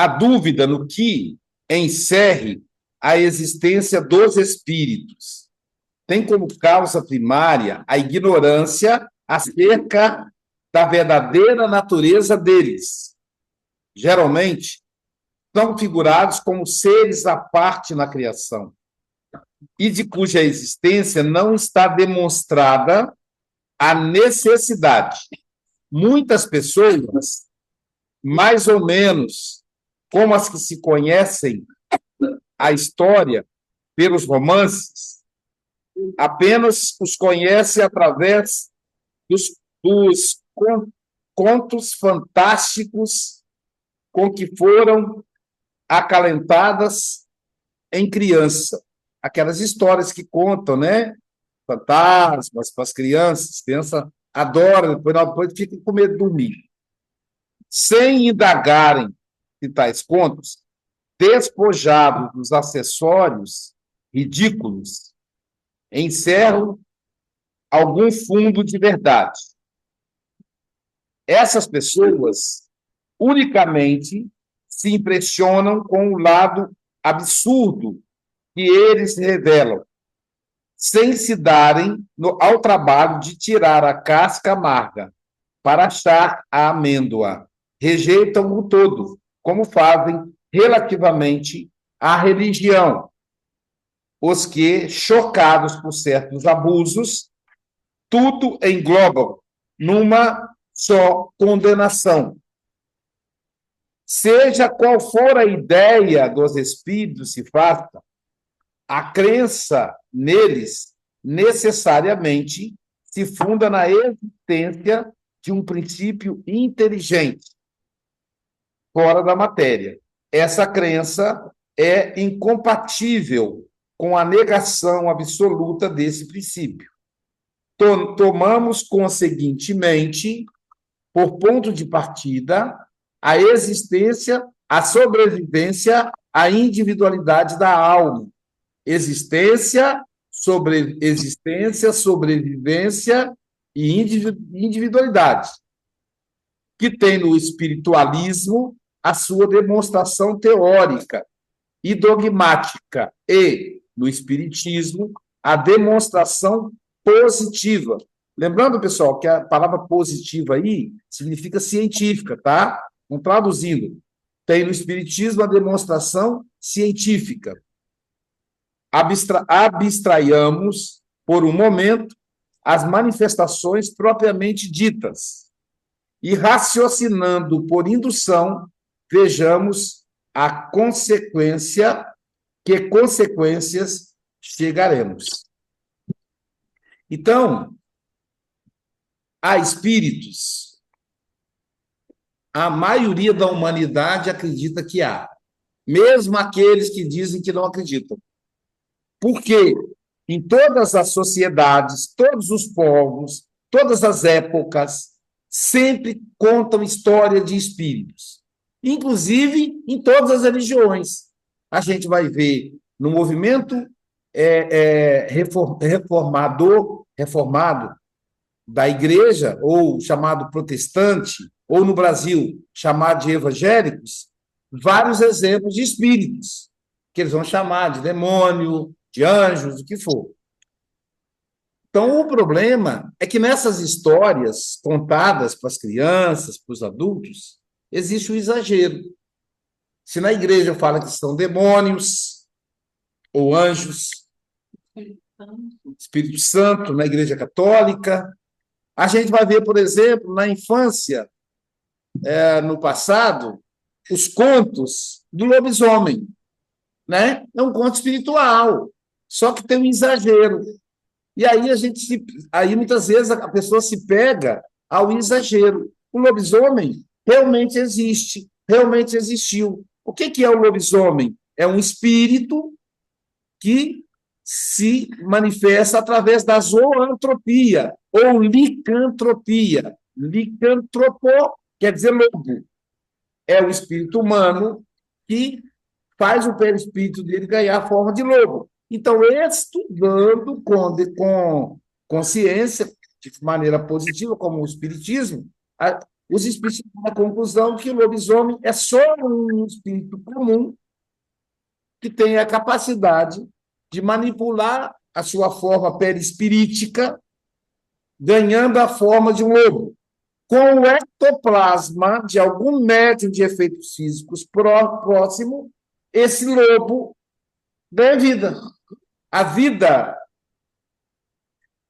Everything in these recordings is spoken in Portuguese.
a dúvida no que encerre a existência dos espíritos. Tem como causa primária a ignorância acerca da verdadeira natureza deles. Geralmente, são figurados como seres à parte na criação e de cuja existência não está demonstrada a necessidade. Muitas pessoas, mais ou menos como as que se conhecem a história pelos romances, apenas os conhecem através dos contos fantásticos com que foram acalentadas em criança. Aquelas histórias que contam, né? Fantasmas para as crianças. Criança adora, depois fica com medo de dormir. Sem indagarem de tais contos, despojados dos acessórios ridículos, encerram algum fundo de verdade. Essas pessoas unicamente se impressionam com o lado absurdo que eles revelam, sem se darem ao trabalho de tirar a casca amarga para achar a amêndoa. Rejeitam o todo, como fazem relativamente à religião, os que, chocados por certos abusos, tudo englobam numa só condenação. Seja qual for a ideia dos espíritos se faça, a crença neles necessariamente se funda na existência de um princípio inteligente fora da matéria. Essa crença é incompatível com a negação absoluta desse princípio. Tomamos, conseguintemente, por ponto de partida, a existência, a sobrevivência, a individualidade da alma. Existência, sobrevivência e individualidade, que tem no espiritualismo a sua demonstração teórica e dogmática, e, no espiritismo, a demonstração positiva. Lembrando, pessoal, que a palavra positiva aí significa científica, tá? Vamos traduzindo. Tem no espiritismo a demonstração científica. Abstraiamos, por um momento, as manifestações propriamente ditas e, raciocinando por indução, vejamos a consequência, que consequências chegaremos. Então, há espíritos. A maioria da humanidade acredita que há, mesmo aqueles que dizem que não acreditam. Porque em todas as sociedades, todos os povos, todas as épocas, sempre contam história de espíritos. Inclusive em todas as religiões. A gente vai ver no movimento reformado da igreja, ou chamado protestante, ou no Brasil, chamado de evangélicos, vários exemplos de espíritos, que eles vão chamar de demônio, de anjos, o que for. Então, o problema é que nessas histórias contadas para as crianças, para os adultos, existe o exagero. Se na igreja fala que são demônios ou anjos, Espírito Santo, na igreja católica, a gente vai ver, por exemplo, na infância, no passado, os contos do lobisomem, né? É um conto espiritual, só que tem um exagero. E aí muitas vezes a pessoa se pega ao exagero. O lobisomem realmente existe, realmente existiu. O que é o lobisomem? É um espírito que se manifesta através da zoantropia ou licantropia. Licantropo quer dizer lobo. É o espírito humano que faz o perispírito dele ganhar a forma de lobo. Então, estudando com consciência, de maneira positiva, como o espiritismo, os espíritos chegam à conclusão que o lobisomem é só um espírito comum que tem a capacidade de manipular a sua forma perispirítica, ganhando a forma de um lobo. Com o ectoplasma de algum médium de efeitos físicos próximo, esse lobo ganha vida. A vida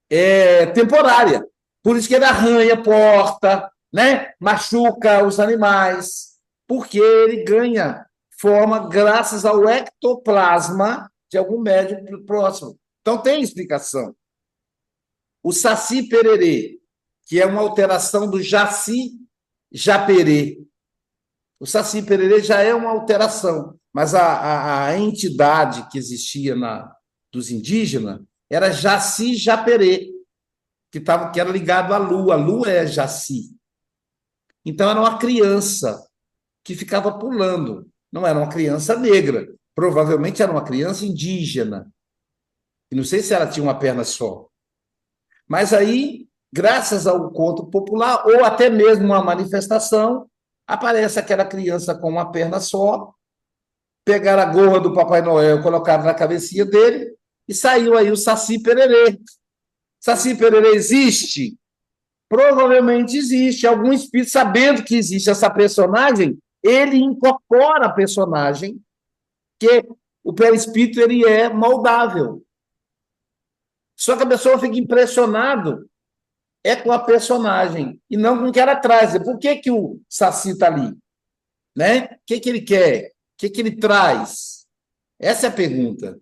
é temporária. Por isso que ele arranha a porta, né? Machuca os animais, porque ele ganha forma graças ao ectoplasma de algum médium próximo. Então, tem explicação. O Saci Pererê, que é uma alteração do Jaci Japerê. O Saci Pererê já é uma alteração, mas a entidade que existia dos indígenas era Jaci Japerê, que era ligado à lua. A lua é Jaci. Então, era uma criança que ficava pulando. Não era uma criança negra. Provavelmente era uma criança indígena. E não sei se ela tinha uma perna só. Mas aí, graças ao conto popular, ou até mesmo uma manifestação, aparece aquela criança com uma perna só, pegaram a gorra do Papai Noel, colocaram na cabecinha dele, e saiu aí o Saci Pererê. Saci Pererê existe? Provavelmente existe. Algum espírito, sabendo que existe essa personagem, ele incorpora a personagem, que o perispírito ele é moldável. Só que a pessoa fica impressionado com a personagem e não com o que ela traz. Por que o Saci está ali? Né? O que ele quer? O que ele traz? Essa é a pergunta.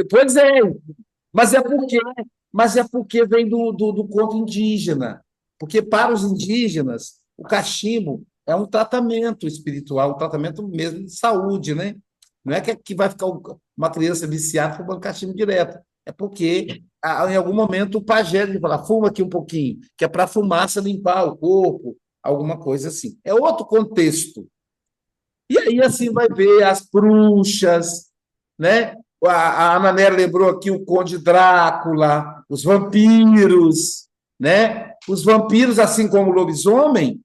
Pois é, mas é porque, mas é porque vem do conto indígena. Porque para os indígenas, o cachimbo é um tratamento espiritual, um tratamento mesmo de saúde, né? Não é que vai ficar uma criança viciada fumando cachimbo direto. É porque, em algum momento, o pajé vai falar, fuma aqui um pouquinho, que é para a fumaça limpar o corpo, alguma coisa assim. É outro contexto. E aí, assim, vai ver as bruxas, né? A Ana Nélia lembrou aqui o Conde Drácula, os vampiros, né? Os vampiros, assim como o lobisomem,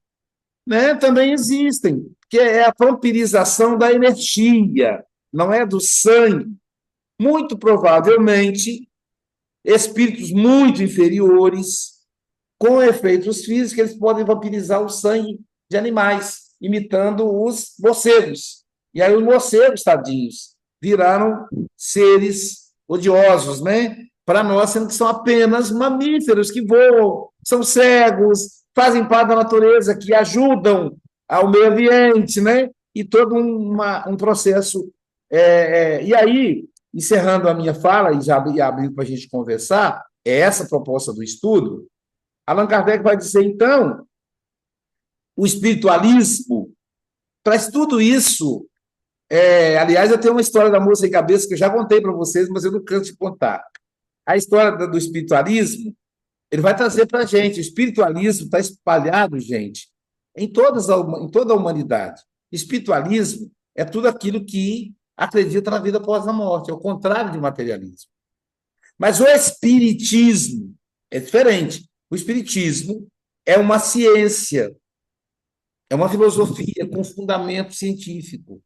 né, também existem, que é a vampirização da energia, não é do sangue. Muito provavelmente, espíritos muito inferiores, com efeitos físicos, eles podem vampirizar o sangue de animais, imitando os morcegos. E aí os morcegos, tadinhos, viraram seres odiosos, né? Para nós, sendo que são apenas mamíferos que voam, são cegos, fazem parte da natureza, que ajudam ao meio ambiente, né? E todo um processo. E aí, encerrando a minha fala, e já abrindo para a gente conversar, é essa a proposta do estudo. Allan Kardec vai dizer, então, o espiritualismo traz tudo isso. Aliás, eu tenho uma história da moça em cabeça que eu já contei para vocês, mas eu não canso de contar. A história do espiritualismo, ele vai trazer para a gente. O espiritualismo está espalhado, gente, em toda a humanidade. Espiritualismo é tudo aquilo que acredita na vida após a morte, é o contrário de materialismo. Mas o espiritismo é diferente. O espiritismo é uma ciência, é uma filosofia com fundamento científico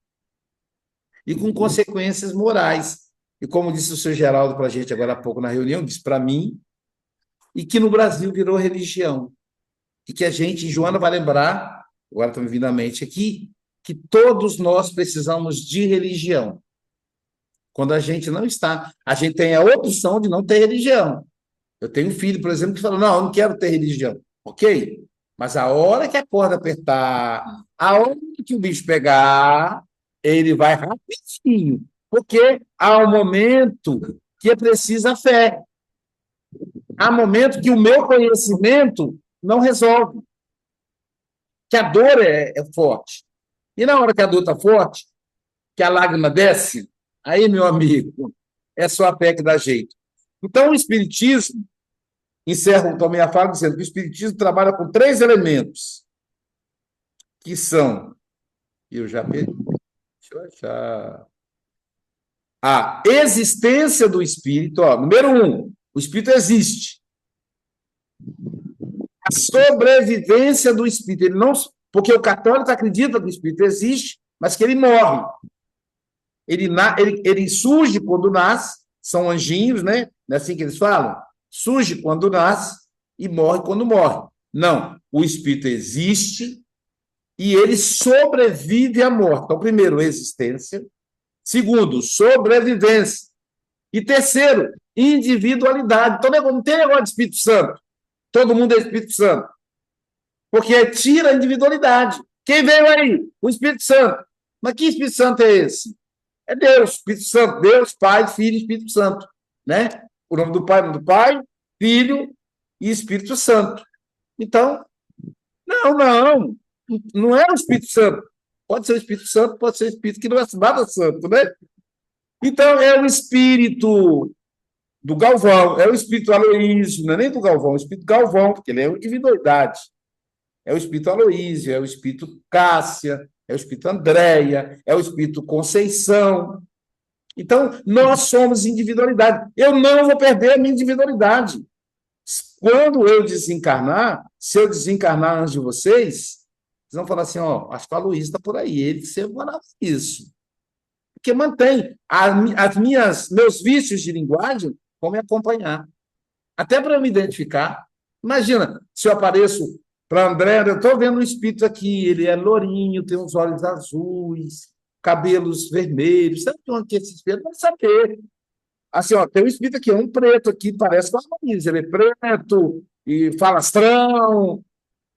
e com consequências morais. E como disse o senhor Geraldo para a gente agora há pouco na reunião, disse para mim, e que no Brasil virou religião. E que a gente, Joana vai lembrar, agora está me vindo à mente aqui, que todos nós precisamos de religião. Quando a gente não está, a gente tem a opção de não ter religião. Eu tenho um filho, por exemplo, que fala, não, eu não quero ter religião. Ok? Mas a hora que a corda apertar, a hora que o bicho pegar, ele vai rapidinho. Porque há um momento que é precisa fé. Há momento que o meu conhecimento não resolve. Que a dor é forte. E na hora que a dor está forte, que a lágrima desce, aí, meu amigo, é só a fé que dá jeito. Então, o Espiritismo, encerro também a fala dizendo que o Espiritismo trabalha com 3 elementos, que são, eu já perdi, deixa eu achar, a existência do Espírito. Número 1, o Espírito existe. a sobrevivência do espírito. Ele não, porque o católico acredita que o espírito existe, mas que ele morre. Ele surge quando nasce, são anjinhos, né? Não é assim que eles falam? Surge quando nasce e morre quando morre. Não, o espírito existe e ele sobrevive à morte. Então, primeiro, existência. Segundo, sobrevivência. E terceiro, individualidade. Então, não tem negócio de Espírito Santo. Todo mundo é Espírito Santo. Porque tira a individualidade. Quem veio aí? O Espírito Santo. Mas que Espírito Santo é esse? É Deus, Espírito Santo. Deus, Pai, Filho e Espírito Santo. Né? O nome do Pai, Filho e Espírito Santo. Então, não. Não é o Espírito Santo. Pode ser o Espírito Santo, pode ser o Espírito que não é nada santo, né? Então, é o Espírito do Galvão, é o Espírito Aloísio, não é nem do Galvão, é o Espírito Galvão, porque ele é uma individualidade. É o Espírito Aloísio, é o Espírito Cássia, é o Espírito Andréia, é o Espírito Conceição. Então, nós somos individualidade. Eu não vou perder a minha individualidade. Quando eu desencarnar, se eu desencarnar antes de vocês, vocês vão falar assim, ó, acho que o Aloysio está por aí, ele sempre falava isso. Porque mantém meus vícios de linguagem vão me acompanhar. Até para eu me identificar. Imagina, se eu apareço para André, eu estou vendo um espírito aqui, ele é lourinho, tem uns olhos azuis, cabelos vermelhos, sabe onde que esse espírito vai saber? Assim, ó, tem um espírito aqui, um preto aqui, parece com a Aloysio, ele é preto e falastrão,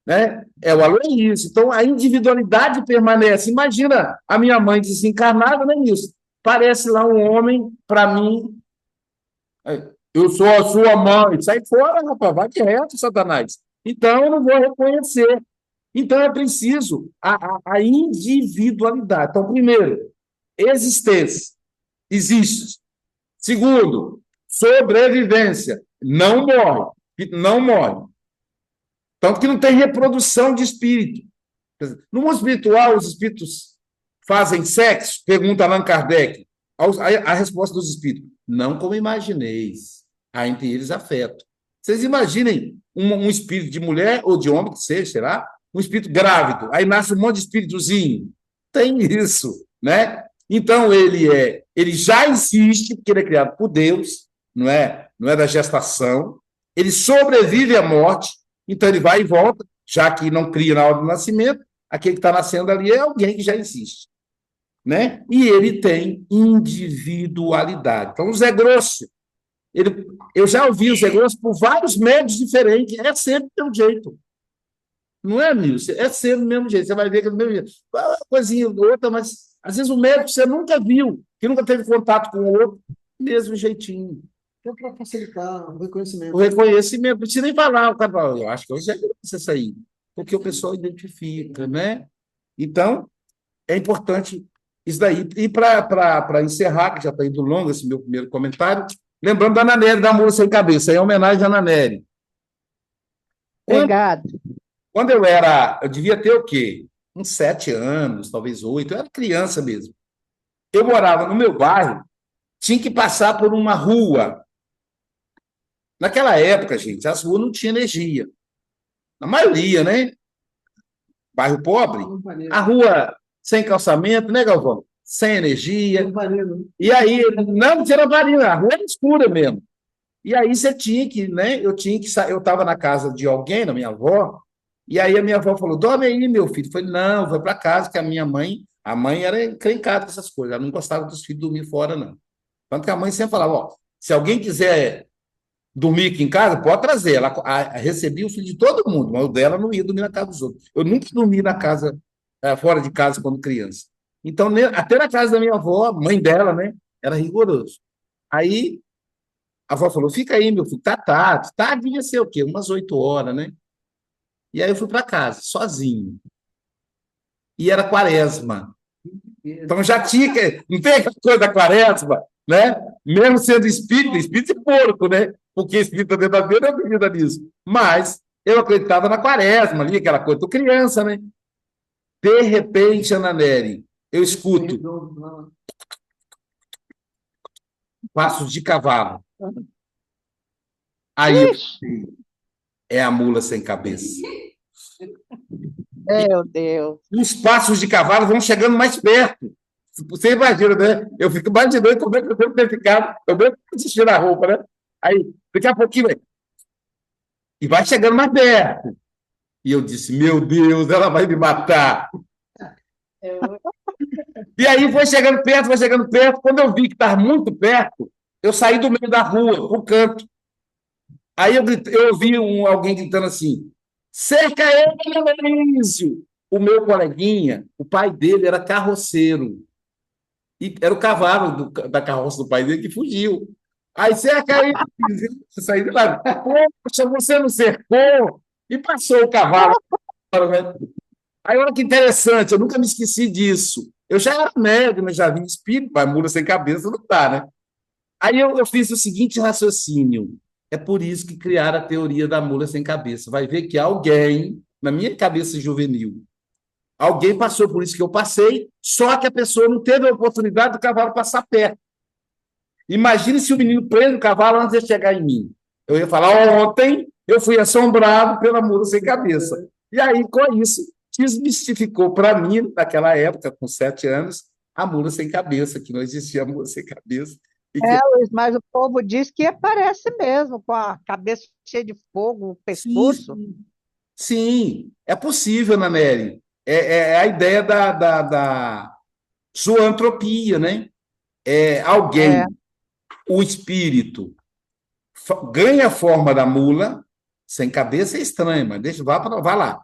né? É o Aloysio. Então, a individualidade permanece. Imagina a minha mãe desencarnada, não é isso? Parece lá um homem, para mim, eu sou a sua mãe. Sai fora, rapaz, vai direto, Satanás. Então, eu não vou reconhecer. Então, é preciso a individualidade. Então, primeiro, existência. Existe. Segundo, sobrevivência. Não morre. Não morre. Tanto que não tem reprodução de espírito. No mundo espiritual, os espíritos fazem sexo? Pergunta Allan Kardec. A resposta dos espíritos: não como imagineis. Há entre eles afeto. Vocês imaginem um espírito de mulher ou de homem, que seja, será? Um espírito grávido. Aí nasce um monte de espíritozinho. Tem isso, né? Então, ele já existe, porque ele é criado por Deus, não é da gestação. Ele sobrevive à morte, então ele vai e volta, já que não cria na hora do nascimento, aquele que está nascendo ali é alguém que já existe. Né? E ele tem individualidade. Então, o Zé Grosso, eu já ouvi o Zé Grosso por vários médios diferentes, é sempre do mesmo jeito. Não é, Nilson? É sempre do mesmo jeito. Você vai ver que é do mesmo jeito. Uma coisinha outra, mas às vezes o médico você nunca viu, que nunca teve contato com o outro, mesmo jeitinho. É para facilitar o reconhecimento. O reconhecimento, não precisa nem falar, o cara fala, eu acho que hoje é isso aí, porque o pessoal identifica, né? Então, é importante isso daí. E para encerrar, que já está indo longo esse meu primeiro comentário, lembrando da Nanere, da Mula Sem Cabeça, é homenagem à Nanere. Obrigado. Quando eu devia ter o quê? Uns 7 anos, talvez 8, eu era criança mesmo. Eu morava no meu bairro, tinha que passar por uma rua. Naquela época, gente, as ruas não tinham energia. Na maioria, né? Bairro pobre, a rua sem calçamento, né, Galvão? Sem energia. E aí, não tinha lamparina, a rua era escura mesmo. E aí você tinha que, né? Eu estava na casa de alguém, da minha avó, e aí a minha avó falou: dorme aí, meu filho. Eu falei: não, vou para casa, que a mãe era encrencada com essas coisas, ela não gostava dos filhos dormir fora, não. Tanto que a mãe sempre falava: ó, se alguém quiser dormir aqui em casa, pode trazer. Ela recebia o filho de todo mundo, mas o dela não ia dormir na casa dos outros. Eu nunca dormi na casa, fora de casa, quando criança. Então, até na casa da minha avó, mãe dela, né, era rigoroso. Aí a avó falou: fica aí, meu filho, tá tarde. Tarde devia ser o quê? Umas 8 horas, né? E aí eu fui para casa, sozinho. E era quaresma. Então já tinha. Não tem aquela coisa da quaresma, né? Mesmo sendo espírito e porco, né? Porque espírito verdadeiro não acredita nisso. Mas eu acreditava na quaresma ali, aquela coisa. Tô criança, né? De repente, Ana Nery, eu escuto passos de cavalo. Aí eu, é a mula sem cabeça. Meu Deus. Os passos de cavalo vão chegando mais perto. Você imagina, né? Eu fico imaginando como é que eu devo ter ficado. Eu devo assistir a roupa, né? Aí, daqui a pouquinho, e vai chegando mais perto. E eu disse, meu Deus, ela vai me matar. E aí foi chegando perto, foi chegando perto. Quando eu vi que estava muito perto, eu saí do meio da rua, para o canto. Aí eu ouvi alguém gritando assim, cerca ele, Aloysio! O meu coleguinha, o pai dele era carroceiro. E era o cavalo da carroça do pai dele que fugiu. Aí cerca ele, eu saí de lá. Poxa, você não cercou? E passou o cavalo. Aí, olha que interessante, eu nunca me esqueci disso. Eu já era médium, eu já vi espírito, mas mula sem cabeça não dá, né? Aí eu fiz o seguinte raciocínio. É por isso que criaram a teoria da mula sem cabeça. Vai ver que alguém, na minha cabeça juvenil, alguém passou por isso que eu passei, só que a pessoa não teve a oportunidade do cavalo passar perto. Imagine se o menino prende o cavalo antes de chegar em mim. Eu ia falar, ontem eu fui assombrado pela mula sem cabeça. E aí, com isso, desmistificou para mim, naquela época, com 7 anos, a mula sem cabeça, que não existia mula sem cabeça. E que... Luiz, mas o povo diz que aparece mesmo, com a cabeça cheia de fogo, o pescoço. Sim, sim, é possível, Ana Nery. É a ideia da zoantropia, né? Alguém, o espírito, ganha a forma da mula, sem cabeça é estranho, mas deixa, vá lá.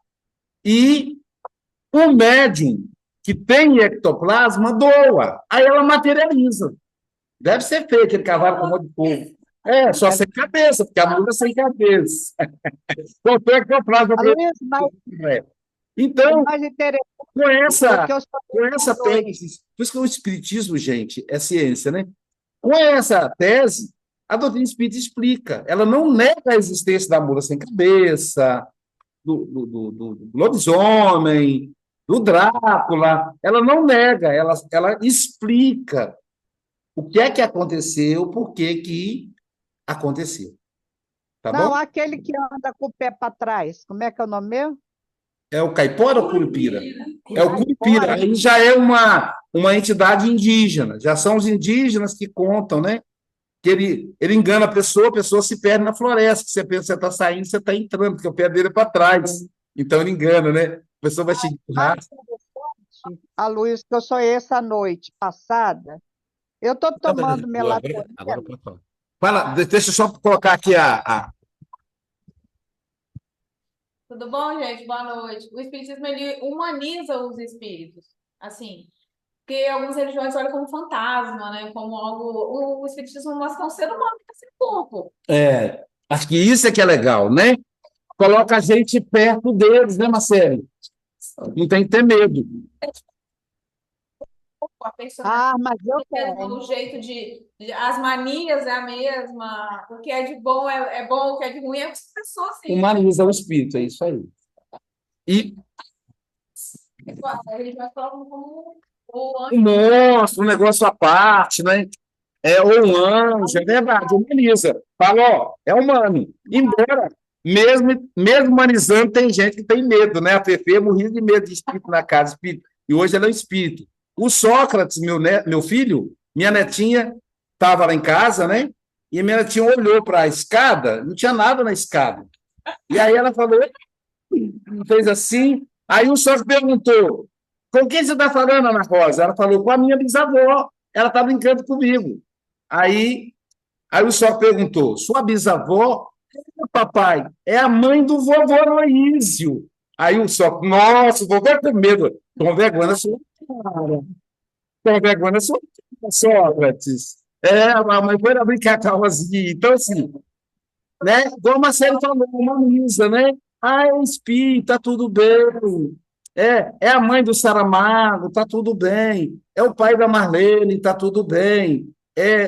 E o médium que tem ectoplasma doa, aí ela materializa. Deve ser feio aquele cavalo com um monte de fogo. Só sem cabeça, porque a mula é sem cabeça. Faltou ectoplasma. Então, com essa tese, por isso que o espiritismo, gente, é ciência, né? Com essa tese, a doutrina espírita explica. Ela não nega a existência da mula sem cabeça, do lobisomem, do Drácula. Ela não nega, ela explica o que é que aconteceu, por que que aconteceu. Tá Não, bom? aquele que anda com o pé para trás, como é que é o nome mesmo? É o caipora ou curupira? É o curupira. Aí já é uma entidade indígena. Já são os indígenas que contam, né? Que ele engana a pessoa se perde na floresta. Você pensa que você está saindo, você está entrando, porque o pé dele é para trás. Então ele engana, né? A pessoa vai te empurrar. A Luiz, que eu sonhei essa noite passada. Eu estou tomando melatonina. Agora pode falar. Fala, deixa eu só colocar aqui a... Tudo bom, gente? Boa noite. O espiritismo, ele humaniza os espíritos, assim, porque algumas religiões olham como fantasma, né? Como algo... O espiritismo mostra que é um ser humano que está sem corpo. Acho que isso é que é legal, né? Coloca a gente perto deles, né, Marcelo? Não tem que ter medo. A personalidade, mas eu tenho. o jeito as manias é a mesma, o que é de bom é bom, o que é de ruim é as pessoas, assim. Humaniza o espírito, é isso aí. E a religião coloca como um monstro, um negócio à parte, né? Ou um anjo, é verdade, humaniza. Fala, ó, é humano. Embora, mesmo humanizando, tem gente que tem medo, né? A Fefe morria de medo de espírito na casa, espírito. E hoje ela é um espírito. O Sócrates, meu filho, minha netinha estava lá em casa, né? E minha netinha olhou para a escada, não tinha nada na escada. E aí ela falou, fez assim. Aí o Sócrates perguntou, com quem você está falando, Ana Rosa? Ela falou, com a minha bisavó. Ela está brincando comigo. Aí o Sócrates perguntou, sua bisavó? Papai, é a mãe do vovô Aloísio. Aí o Sócrates, nossa, o vovô com medo. Com vergonha na sua cara. Com vergonha na sua cara, Sócrates. A mãe foi lá brincar com a Rosinha. Então, assim, né? Igual a Marcelo falou, uma misa, né? É espírito, tá tudo bem. É a mãe do Saramago, tá tudo bem. É o pai da Marlene, tá tudo bem. É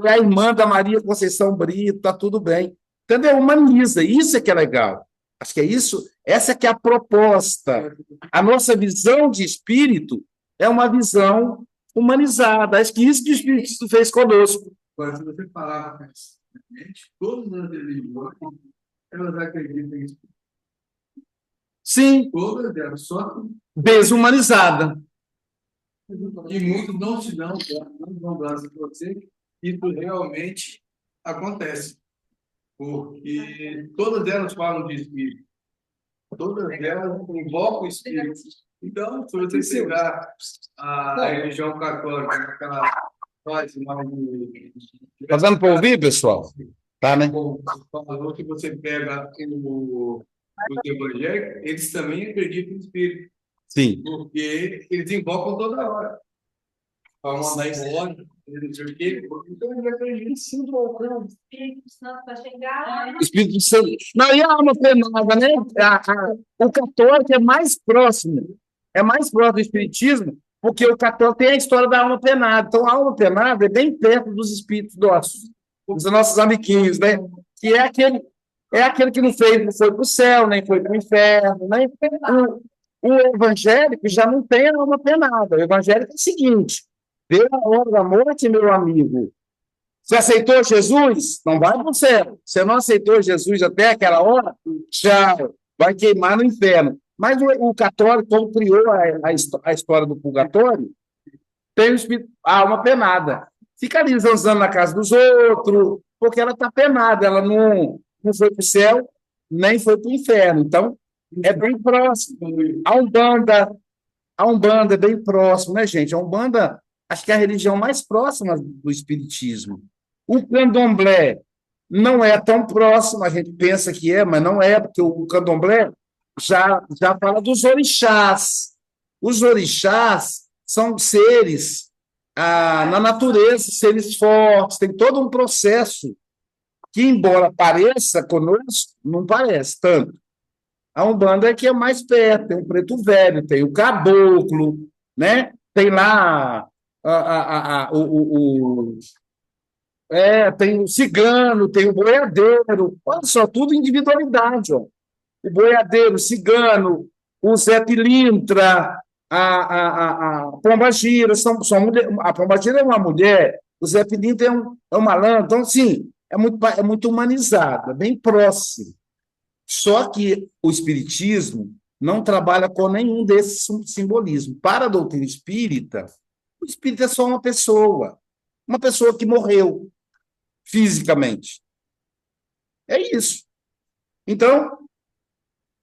a irmã da Maria Conceição Brito, tá tudo bem. Entendeu? Humaniza, isso é que é legal. Acho que é isso, essa é que é a proposta. A nossa visão de espírito é uma visão humanizada. Acho que isso que o Espírito fez conosco. Agora, se você falava com todas as religiões elas acreditam em espírito. Sim, Todas elas, só que desumanizada. e muitos não se dão, não dão graças a você, isso realmente acontece. Porque todas elas falam de espírito. Todas elas invocam o espírito. Então, se você pegar a religião católica, aquela fase mais de... Tá dando para ouvir, pessoal? Tá, né? Falou que você pega os evangélicos, eles também acreditam em espírito. Sim. Porque eles invocam toda hora. Para mandar embora, não sei o quê. Então, eles acreditam sim, invocando. Espírito Santo para chegar. Espírito Santo. Não, e a alma penada, né? O católico é mais próximo do espiritismo, porque o católico tem a história da alma penada. Então, a alma penada é bem perto dos espíritos nossos, dos nossos amiguinhos, né? Que é aquele que não foi para o céu, nem foi para o inferno, né? O evangélico já não tem a alma penada. O evangélico é o seguinte: veio a hora da morte, meu amigo. Você aceitou Jesus? Não vai para o céu. Você não aceitou Jesus até aquela hora? Já vai queimar no inferno. Mas o católico, quando criou a história do purgatório, tem a alma penada. Fica ali zanzando na casa dos outros, porque ela está penada, ela não foi para o céu, nem foi para o inferno. Então, é bem próximo. A Umbanda é bem próximo, né, gente? A Umbanda, acho que é a religião mais próxima do espiritismo. O candomblé não é tão próximo, a gente pensa que é, mas não é, porque o candomblé já fala dos orixás. Os orixás são seres na natureza, seres fortes, tem todo um processo que, embora pareça conosco, não parece tanto. A Umbanda é que é mais perto, tem o preto velho, tem o caboclo, né? Tem lá tem o cigano, tem o boiadeiro, olha só, tudo individualidade, ó. O boiadeiro, o cigano, o Zé Pilintra, a Pombagira, a Pombagira é uma mulher, o Zé Pilintra é um malandro, então, assim, é muito humanizado, é bem próximo. Só que o espiritismo não trabalha com nenhum desses simbolismos. Para a doutrina espírita, o espírito é só uma pessoa que morreu fisicamente. É isso. Então,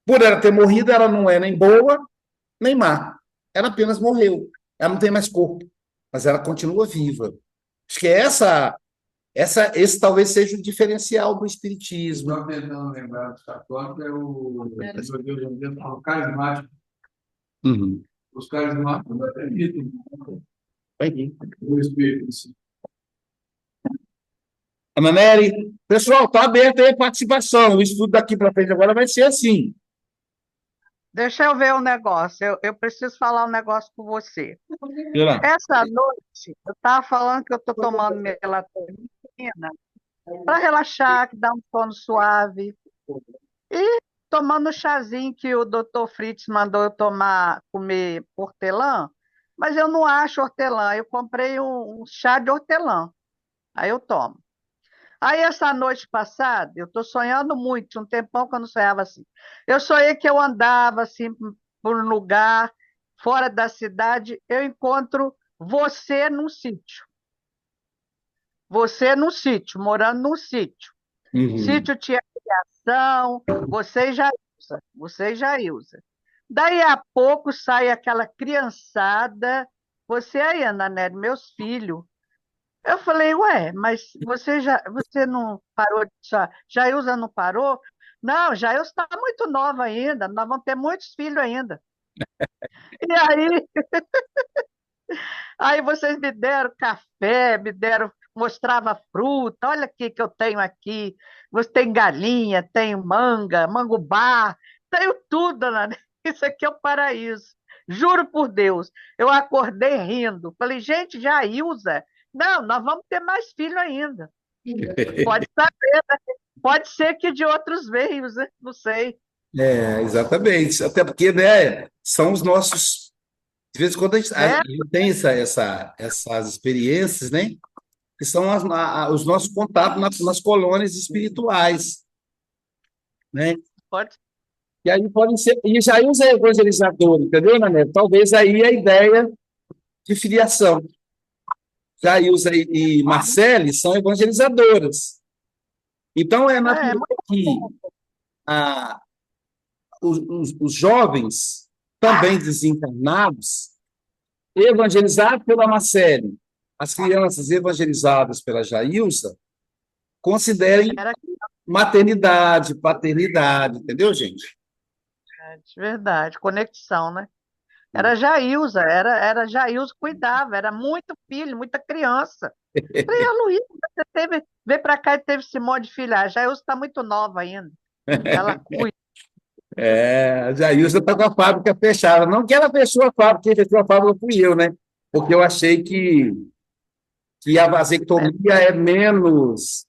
por ela ter morrido, ela não é nem boa, nem má. Ela apenas morreu. Ela não tem mais corpo, mas ela continua viva. Acho que esse talvez seja o diferencial do espiritismo. Estou tentando lembrar dos católicos, o carismático. Uhum. Os carismáticos não acreditam Bem, no espírito. Maneri, pessoal, está aberto aí a participação. O estudo daqui para frente agora vai ser assim. Deixa eu ver um negócio. Eu preciso falar um negócio com você. Lá. Essa noite, eu estava falando que eu estou tomando melatonina para relaxar, que dá um sono suave. E tomando o chazinho que o Dr. Fritz mandou eu comer hortelã, mas eu não acho hortelã. Eu comprei um chá de hortelã. Aí eu tomo. Aí, essa noite passada, eu estou sonhando muito, tinha um tempão que eu não sonhava assim. Eu sonhei que eu andava assim por um lugar, fora da cidade, eu encontro você num sítio. Você num sítio, morando num sítio. Uhum. Sítio tinha criação, você já usa. Daí a pouco sai aquela criançada, você aí, Ana Nery, meus filhos. Eu falei, ué, mas você não parou de Jailza não parou? Não, Jailza está muito nova ainda, nós vamos ter muitos filhos ainda. E aí vocês me deram café, mostrava fruta, olha aqui que eu tenho aqui. Você tem galinha, tem manga, mangubá, tenho tudo, Ana. Isso aqui é o paraíso. Juro por Deus. Eu acordei rindo. Falei, gente, Jailza, não, nós vamos ter mais filho ainda. Pode saber, né? Pode ser que de outros veios, né? Não sei. Exatamente. Até porque, né, são os nossos. De vez em quando a gente tem essas experiências, né? Que são os nossos contatos nas colônias espirituais. né? Pode. E aí podem ser. E Jailza é evangelizador, entendeu, Nanete? Talvez aí a ideia de filiação. Jailza e Marcele são evangelizadoras. Então, é É, natural que a, os jovens, também desencarnados, evangelizados pela Marcele, as crianças evangelizadas pela Jailza, considerem era maternidade, paternidade, entendeu, gente? verdade, conexão, né? Era Jailza, era Jailza cuidava, era muito filho, muita criança. Falei, a Luísa, você veio para cá e teve esse monte de filha. A Jailza está muito nova ainda. Ela cuida. A Jailza está com a fábrica fechada. Não que ela fechou a fábrica, quem fechou a fábrica fui eu, né? Porque eu achei que a vasectomia é menos,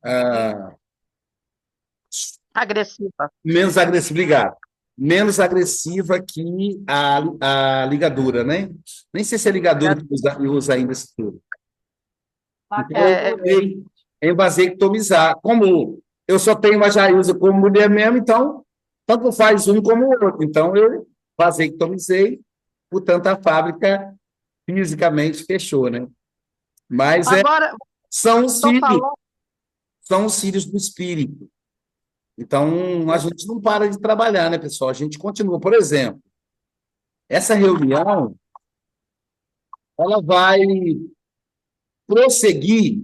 ah, Agressiva. menos agressiva, obrigado. Menos agressiva que a ligadura, né? Nem sei se é ligadura que usa ainda esse termo. Então, É, eu optei em vasectomizar. Como eu só tenho a Jailza como mulher mesmo, então, tanto faz um como o outro. Então, eu vasectomizei, portanto, a fábrica fisicamente fechou, né? Mas agora, são os estou filhos, falando, são os filhos do espírito. Então, a gente não para de trabalhar, né, pessoal? A gente continua. Por exemplo, essa reunião, ela vai prosseguir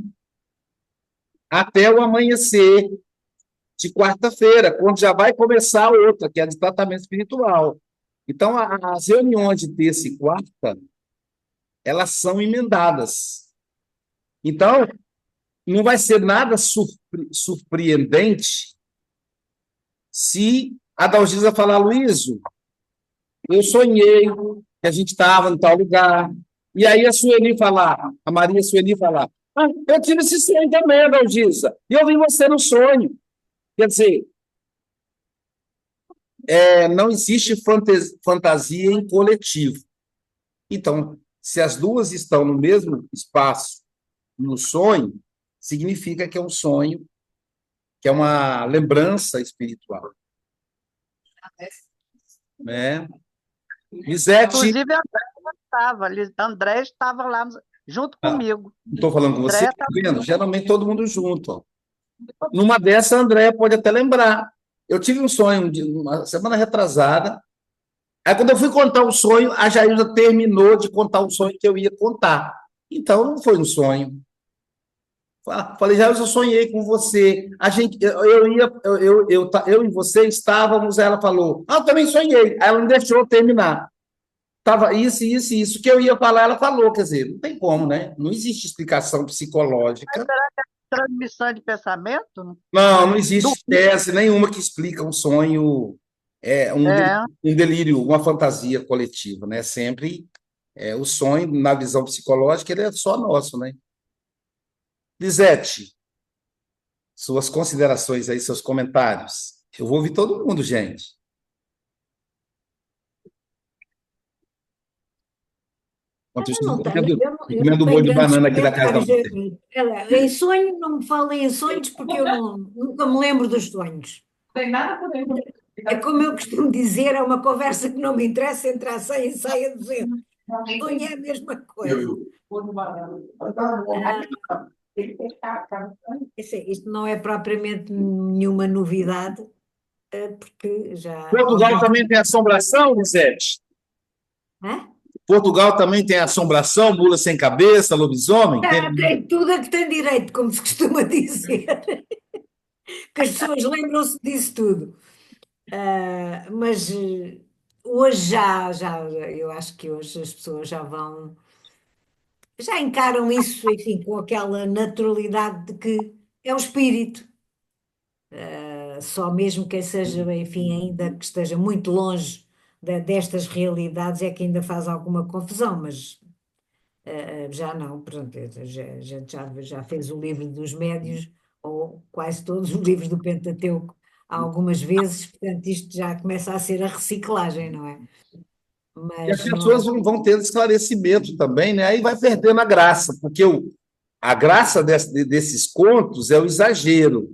até o amanhecer de quarta-feira, quando já vai começar a outra, que é a de tratamento espiritual. Então, as reuniões de terça e quarta, elas são emendadas. Então, não vai ser nada surpreendente se a Dalgisa falar, Luísio, eu sonhei que a gente estava em tal lugar, e aí a Sueli falar, a Maria Sueli falar, eu tive esse sonho também, Dalgisa, e eu vi você no sonho. Quer dizer, não existe fantasia em coletivo. Então, se as duas estão no mesmo espaço, no sonho, significa que é um sonho, que é uma lembrança espiritual. Né? Lisete, inclusive, André estava lá junto comigo. não estou falando com você, André tá vendo? Geralmente todo mundo junto. Ó. Numa dessa, a André pode até lembrar. Eu tive um sonho uma semana retrasada. Aí, quando eu fui contar o sonho, a Jailza terminou de contar o sonho que eu ia contar. Então, não foi um sonho. Falei, Jailza, eu sonhei com você. A gente, eu e você estávamos. Ela falou, eu também sonhei. Aí ela não deixou eu terminar. Tava isso, isso, isso. O que eu ia falar, ela falou. Quer dizer, não tem como, né? Não existe explicação psicológica. transmissão de pensamento? Não, não existe tese nenhuma que explica um sonho, um delírio, uma fantasia coletiva, né? Sempre o sonho, na visão psicológica, ele é só nosso, né? Lisete, suas considerações aí, seus comentários. Eu vou ouvir todo mundo, gente. Não tenho, eu não Comendo um tenho bolo de grandes banana aqui da casa da comentários. você. Em sonho, não me falem em sonhos, porque eu nunca me lembro dos sonhos. Tem nada por aí. É como eu costumo dizer, é uma conversa que não me interessa entre a 100 e saia a 200. Sonho é a mesma coisa. Isto não é propriamente nenhuma novidade, porque já... Portugal também tem assombração, Lisete? Hã? Portugal também tem assombração, mula sem cabeça, lobisomem? Tem tudo a que tem direito, como se costuma dizer. Que as pessoas lembram-se disso tudo. Mas hoje eu acho que hoje as pessoas já encaram isso, enfim, com aquela naturalidade de que é o espírito. Só mesmo quem seja, enfim, ainda que esteja muito longe destas realidades é que ainda faz alguma confusão, mas já não, pronto, a gente já fez o livro dos médios, ou quase todos os livros do Pentateuco, algumas vezes, portanto isto já começa a ser a reciclagem, não é? E as Mas pessoas vão tendo esclarecimento também, né? Aí vai perdendo a graça, porque a graça desses contos é o exagero.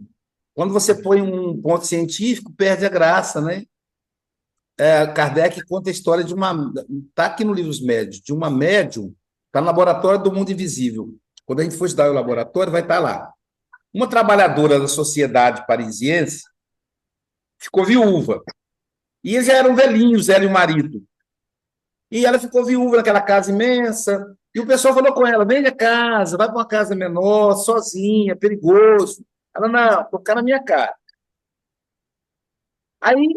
Quando você põe um ponto científico, perde a graça, né? Kardec conta a história de uma. Está aqui no Livros Médios, de uma médium, está no laboratório do mundo invisível. Quando a gente for estudar o laboratório, vai estar lá. Uma trabalhadora da sociedade parisiense ficou viúva. E eles já eram velhinhos, ela e o marido. E ela ficou viúva naquela casa imensa. E o pessoal falou com ela: vende a casa, vai para uma casa menor, sozinha, perigoso. Ela: não, vou ficar na minha casa. Aí,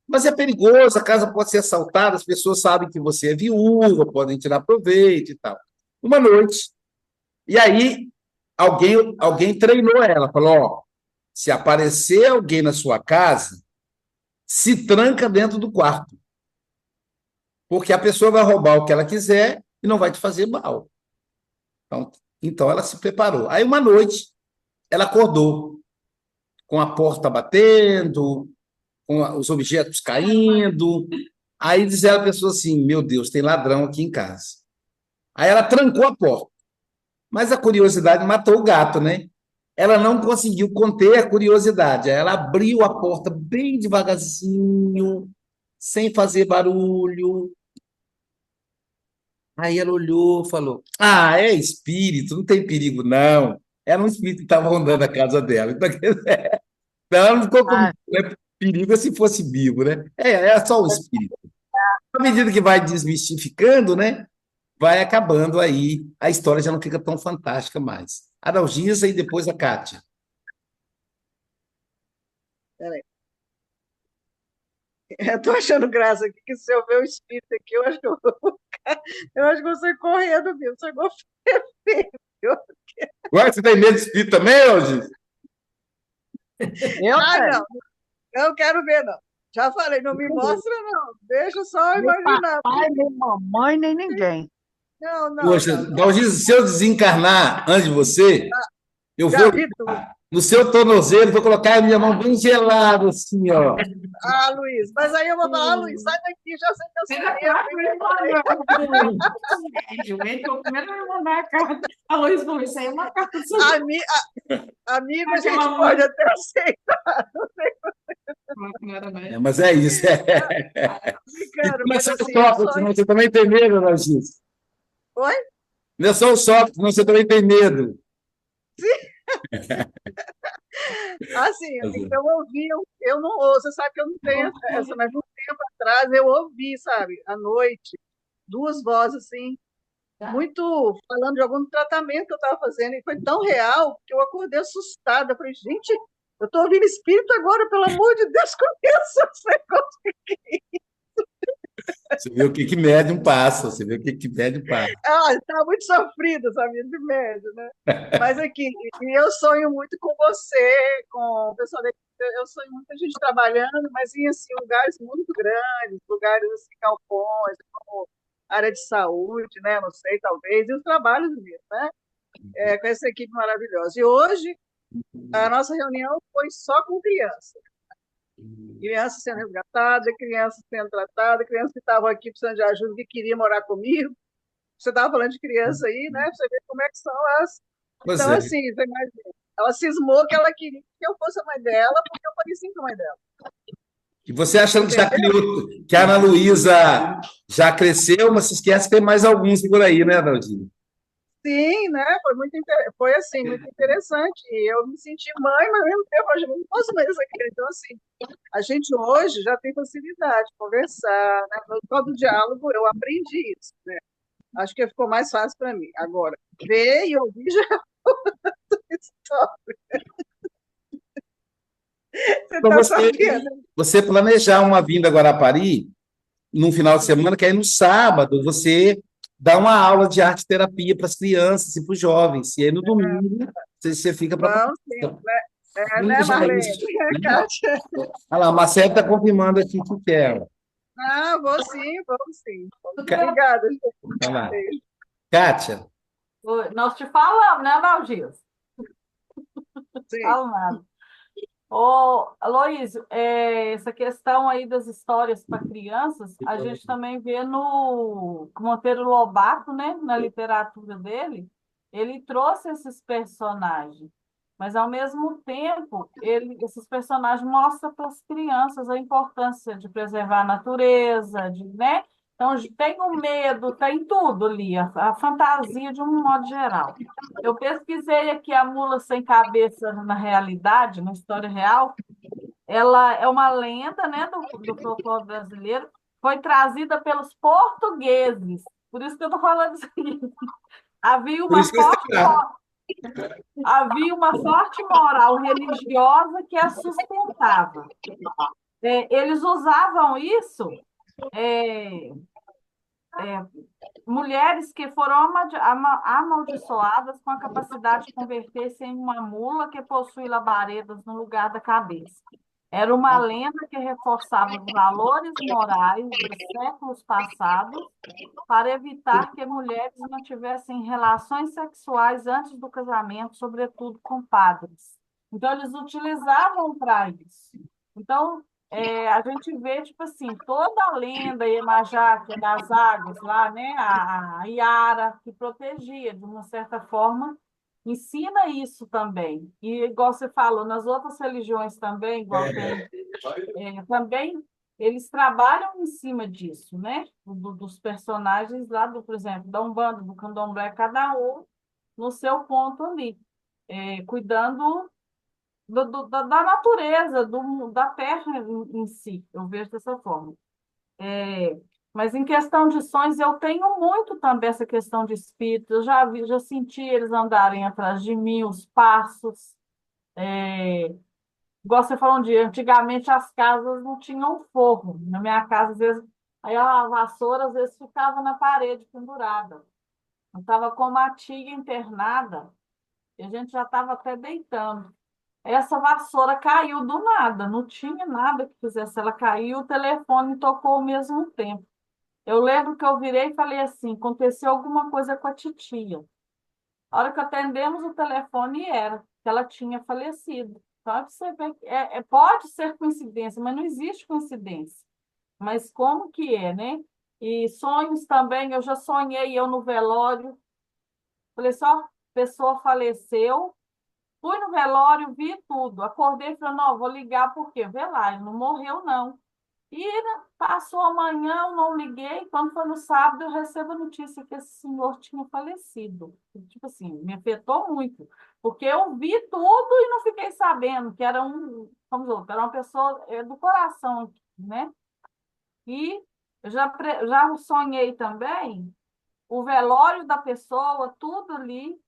mas é perigoso, a casa pode ser assaltada, as pessoas sabem que você é viúva, podem tirar proveito e tal. Uma noite, e aí alguém treinou ela, falou: ó, se aparecer alguém na sua casa, se tranca dentro do quarto, porque a pessoa vai roubar o que ela quiser e não vai te fazer mal. Então ela se preparou. Aí uma noite, ela acordou com a porta batendo, com os objetos caindo. Aí diz ela a pessoa assim: meu Deus, tem ladrão aqui em casa. Aí ela trancou a porta. Mas a curiosidade matou o gato, né? Ela não conseguiu conter a curiosidade. Aí ela abriu a porta bem devagarzinho, sem fazer barulho. Aí ela olhou e falou: ah, é espírito, não tem perigo, não. Era um espírito que estava rondando a casa dela. Então, ela não ficou com Ah, né, perigo se fosse vivo, né? É só o espírito. À medida que vai desmistificando, né? Vai acabando aí, a história já não fica tão fantástica mais. Adalgisa e depois a Kátia. Peraí. Eu estou achando graça aqui, que se eu ver o espírito aqui, eu acho que eu acho que eu saio correndo mesmo, sou igual feio. Agora você tem medo de espírito também, Adalgisa? eu Ah, tenho. não, não quero ver, não. Já falei, não me mostra, não. Deixa só Nem imaginar. papai, nem mamãe, nem ninguém. Não, não, Poxa, não, não. Adalgisa, se eu desencarnar antes de você, eu Já vou vi tudo. no seu tornozelo, vou colocar a minha mão bem gelada, assim, ó. Ah, Luiz, mas aí eu vou falar: ah, Luiz, sai daqui, já sei que eu sou Ainda mesmo. claro que ele mandou. Ele foi o primeiro a mandar a carta. A Luiz falou: isso aí é uma carta do Ami- Amigo, a gente Aquela pode mãe. até aceitar, Não era, né? Mas é isso. E brincando, não é mas só o assim, eu Sócrates, sonho. não, você também tem medo, Adalgisa. Oi? Não é só o Sócrates, não, você também tem medo. Assim, eu ouvi, eu não ouço, você sabe que eu não tenho essa, mas um tempo atrás eu ouvi, sabe, à noite, duas vozes assim, muito falando de algum tratamento que eu estava fazendo, e foi tão real que eu acordei assustada. Eu falei: gente, eu estou ouvindo espírito agora, pelo amor de Deus, conheço esse negócio. Você vê o que que médium passa, você vê o que que médium passa. Ah, está muito sofrida, sabe, de médio, né? Mas aqui, e eu sonho muito com você, com o pessoal daqui, eu sonho muito a gente trabalhando, mas em assim, lugares muito grandes, lugares assim, galpões, como área de saúde, né? Não sei, talvez, e os trabalhos mesmo, né? Com essa equipe maravilhosa. E hoje, a nossa reunião foi só com crianças. Crianças sendo resgatadas, crianças sendo tratadas, crianças que estavam aqui precisando de ajuda, que queriam morar comigo. Você estava falando de criança aí, né? Pra você ver como é que são as. Pois Então, é. assim, você imagina, ela cismou que ela queria que eu fosse a mãe dela, porque eu parecia com a mãe dela. E você achando que já Entendeu? criou, que a Ana Luísa já cresceu, mas se esquece que tem mais alguns por aí, né, Daldinho? Sim, né? Foi assim, muito interessante. E eu me senti mãe, mas ao mesmo tempo eu não posso mais essa criança. Então, assim, a gente hoje já tem facilidade de conversar, né? Todo diálogo eu aprendi isso, né? Acho que ficou mais fácil para mim. Agora, ver e ouvir já é outra história. Você Para está você, sabendo? você planejar uma vinda a Guarapari num final de semana, que aí no sábado você dá uma aula de arte terapia para as crianças e para os jovens. E aí no domingo você fica para Vamos sim, né, planejar Marlene? isso. Kátia? Olha lá, a Marcela está confirmando aqui que quer. Ah, vou sim, vamos sim. Cá- Obrigada, gente. Olha lá. Kátia, Oi, nós te falamos, né, Valdir? Sim. Falo nada. Ô, Aloysio, essa questão aí das histórias para crianças, a gente também vê no Monteiro Lobato, né, na literatura dele, ele trouxe esses personagens. mas ao mesmo tempo, esses personagens mostram para as crianças a importância de preservar a natureza, né? Então, tem o medo, tem tudo ali, a fantasia de um modo geral. Eu pesquisei aqui a mula sem cabeça na realidade, na história real. Ela é uma lenda, né, do folclore brasileiro, foi trazida pelos portugueses. Por isso que eu estou falando isso aqui. Havia Por isso uma que está forte lá. havia uma forte moral religiosa que a sustentava. Eles usavam isso, é, mulheres que foram amaldiçoadas com a capacidade de converter-se em uma mula que possui labaredas no lugar da cabeça. Era uma lenda que reforçava os valores morais dos séculos passados para evitar que mulheres mantivessem relações sexuais antes do casamento, sobretudo com padres. Então, eles utilizavam para isso. Então, a gente vê, tipo assim, toda a lenda Iemanjá, que é das águas lá, né? A Iara, que protegia, de uma certa forma, ensina isso também. E, igual você falou, nas outras religiões também, igual tem também eles trabalham em cima disso, né? Dos personagens lá, por exemplo, da Umbanda, do Candomblé, cada um no seu ponto ali, cuidando da natureza, da terra em si, eu vejo dessa forma. Mas em questão de sonhos, eu tenho muito também essa questão de espírito, eu já vi, já senti eles andarem atrás de mim, os passos, igual você falou um dia, antigamente as casas não tinham forro. Na minha casa, às vezes, aí a vassoura às vezes ficava na parede pendurada. Eu estava com uma tia internada e a gente já estava até deitando. Essa vassoura caiu do nada, não tinha nada que fizesse. Ela caiu, o telefone tocou ao mesmo tempo. Eu lembro que eu virei e falei assim: aconteceu alguma coisa com a titia. A hora que atendemos o telefone era que ela tinha falecido. Então, você vê que pode ser coincidência, mas não existe coincidência. Mas como que é, né? E sonhos também, eu já sonhei eu no velório. Falei só, pessoa faleceu, fui no velório, vi tudo. Acordei e falei, não, vou ligar por quê? Vê lá, ele não morreu, não. E passou amanhã, eu não liguei. Quando foi no sábado, eu recebo a notícia que esse senhor tinha falecido. Tipo assim, me afetou muito, porque eu vi tudo e não fiquei sabendo que era era uma pessoa do coração, né? E eu já sonhei também o velório da pessoa, tudo ali.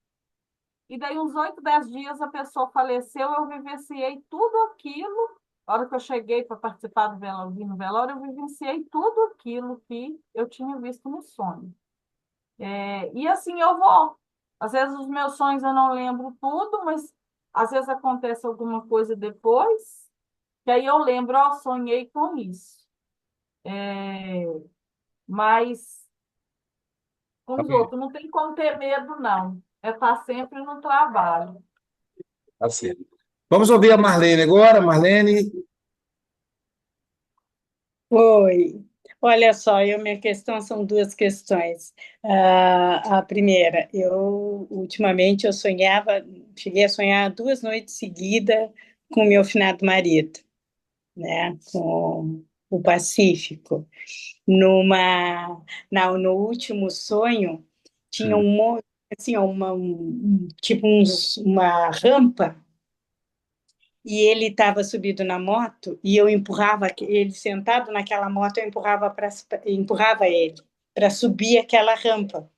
E daí, uns 8, 10 dias, a pessoa faleceu, eu vivenciei tudo aquilo. A hora que eu cheguei para participar do velório, no velório, eu vivenciei tudo aquilo que eu tinha visto no sonho. E assim eu vou. Às vezes os meus sonhos eu não lembro tudo, mas às vezes acontece alguma coisa depois, que aí eu lembro, ó, sonhei com isso. Mas com os outros, não tem como ter medo, não. É estar sempre no trabalho. Tá certo. Vamos ouvir a Marlene agora. Marlene, Oi. Olha só, minha questão são duas questões. A primeira, ultimamente eu cheguei a sonhar 2 noites seguidas com meu finado marido, né, com o Pacífico. No último sonho tinha assim, tipo uma rampa e ele estava subido na moto e eu empurrava ele sentado naquela moto, eu empurrava ele para subir aquela rampa.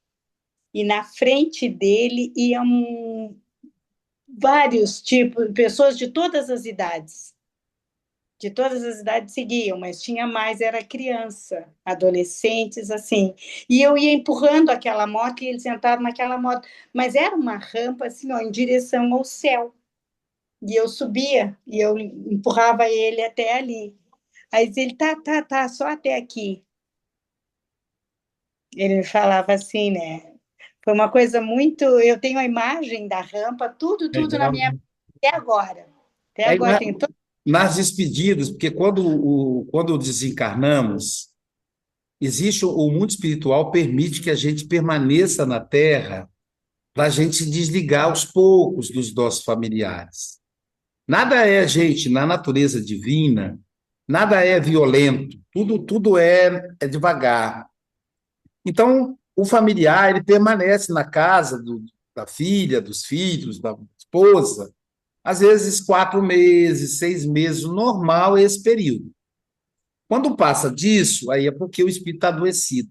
E na frente dele iam vários tipos, pessoas de todas as idades. De todas as idades seguiam, mas tinha mais, era criança, adolescentes, assim. E eu ia empurrando aquela moto e ele sentado naquela moto. Mas era uma rampa, assim, ó, em direção ao céu. E eu subia, e eu empurrava ele até ali. Aí ele, tá, só até aqui. Ele me falava assim, né? Foi uma coisa muito... Eu tenho a imagem da rampa, tudo na legal. minha... Até agora. Até Aí, agora tem todo... nas despedidas, porque quando desencarnamos, existe o mundo espiritual permite que a gente permaneça na Terra para a gente desligar aos poucos dos nossos familiares. Nada é, gente, na natureza divina, nada é violento, tudo é devagar. Então, o familiar, ele permanece na casa da filha, dos filhos, da esposa, às vezes 4 meses, 6 meses, o normal é esse período. Quando passa disso, aí é porque o espírito está adoecido.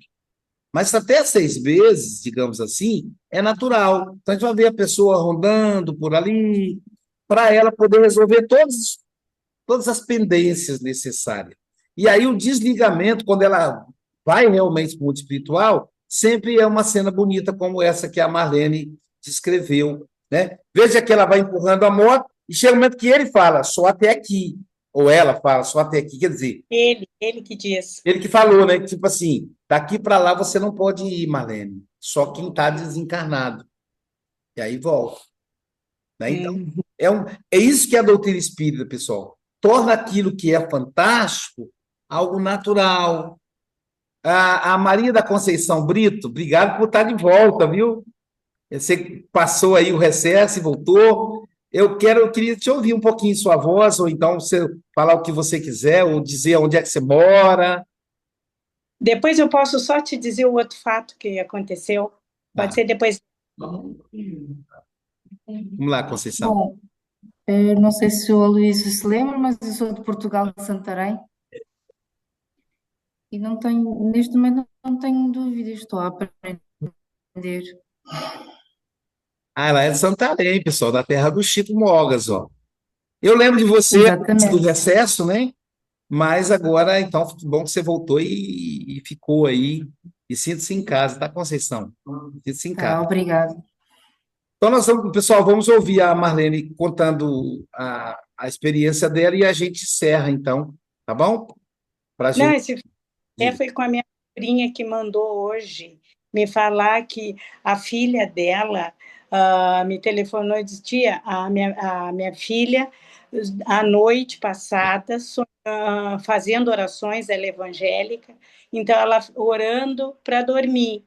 Mas até 6 meses, digamos assim, é natural. Então, a gente vai ver a pessoa rondando por ali, para ela poder resolver todas as pendências necessárias. E aí o desligamento, quando ela vai realmente para o mundo espiritual, sempre é uma cena bonita como essa que a Marlene descreveu, né? Veja que ela vai empurrando a moto e chega um momento que ele fala, só até aqui. Ou ela fala, só até aqui. Quer dizer, Ele que diz. ele que falou, né? Tipo assim, daqui para lá você não pode ir, Marlene. Só quem está desencarnado. E aí volta. Né? Então, é isso que é a doutrina espírita, pessoal. Torna aquilo que é fantástico algo natural. A Maria da Conceição Brito, obrigado por estar de volta, viu? Você passou aí o recesso e voltou. Eu queria te ouvir um pouquinho sua voz, ou então você falar o que você quiser, ou dizer onde é que você mora. Depois eu posso só te dizer o outro fato que aconteceu. Pode ser depois. Vamos lá, Conceição. Bom, não sei se o Aloysio se lembra, mas eu sou de Portugal, de Santarém, e não tenho, neste momento não tenho dúvidas, estou a aprender. Ela é de Santarém, pessoal, da terra do Chico Mogas, ó. Eu lembro de você antes do Exatamente. recesso, né? Mas agora, então, bom que você voltou e ficou aí. E sinta-se em casa, tá, Conceição? Sinta-se em Tá, casa. obrigado. Então, pessoal, vamos ouvir a Marlene contando a experiência dela e a gente encerra, então, tá bom? Pra Não, gente. foi com a minha sobrinha que mandou hoje me falar que a filha dela me telefonou e disse: tia, a minha filha, a noite passada, fazendo orações, ela é evangélica, então ela orando para dormir.